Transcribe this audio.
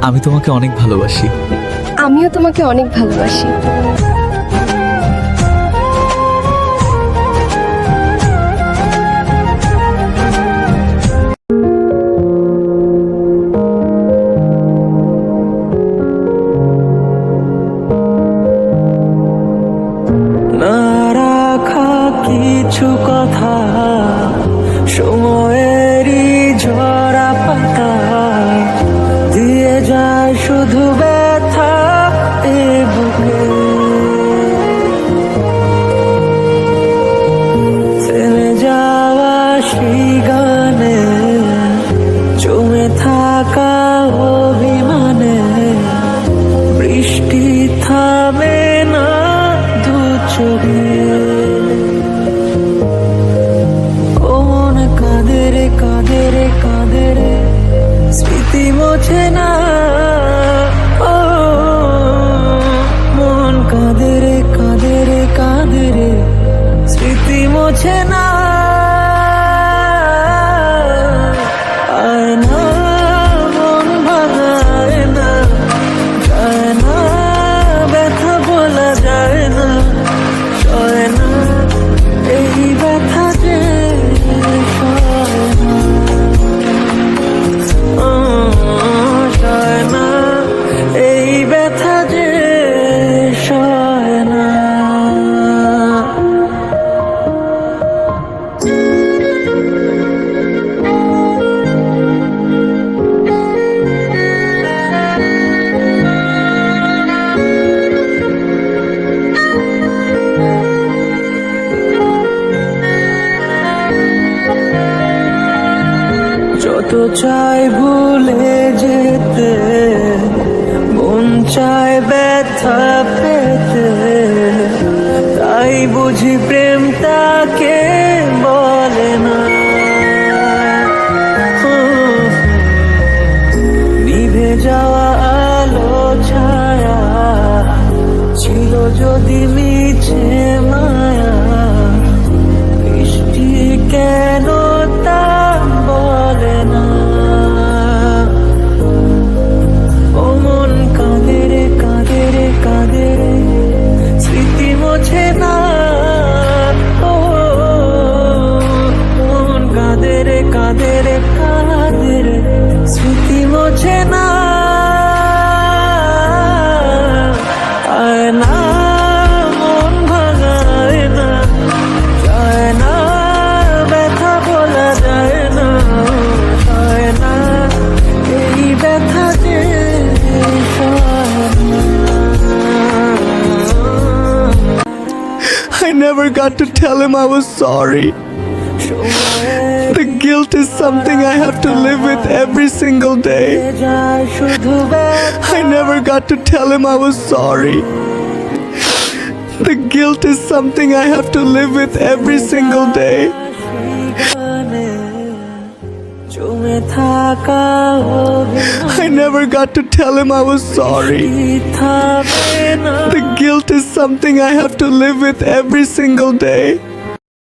আমি তোমাকে অনেক ভালোবাসি। আমিও তোমাকে অনেক ভালোবাসি। না রাখা কিছু কথা সময়েরই ঝরা পাতা দিয়ে যায় শুধু ব্যথা এ বুকে। থেমে যাওয়া সেই গানে জমে থাকা অভিমানে বৃষ্টি থামে না দু চোখে। কোন কাঁদে রে কাঁদে রে কাঁদে রে স্মৃতি মোছে না। ও মন কাঁদে রে কাঁদে রে কাঁদে রে স্মৃতি মোছে না। আয় না মন ভাঙায় না, যায় না ব্যথা বলা যায় না, সয় না এই ব্যথা যে সয় না। সয় না এই ব্যথা যে সয় না। যত চাই ভুলে যেতে, মন চায় ব্যথা পেতে, তাই বুঝি প্রেম তাকে বলে না। নিভে যাওয়া আলো ছায়া ছিল যদি মিছে মায়া, বৃষ্টি কেন তা বলে না। ও মন কাঁদে রে কাঁদে রে কাঁদে রে স্মৃতি মোছে না। ও মন কাঁদে রে কাঁদে রে কাঁদে রে স্মৃতি মোছে না। আয় না মন ভাঙায় না, যায় না ব্যথা বলা যায় না, হয় না এই ব্যথা যে সয় না। I never got to tell him I was sorry. The guilt is something I have to live with every single day. I never got to tell him I was sorry. The guilt is something I have to live with every single day. I never got to tell him I was sorry. The guilt is something I have to live with every single day.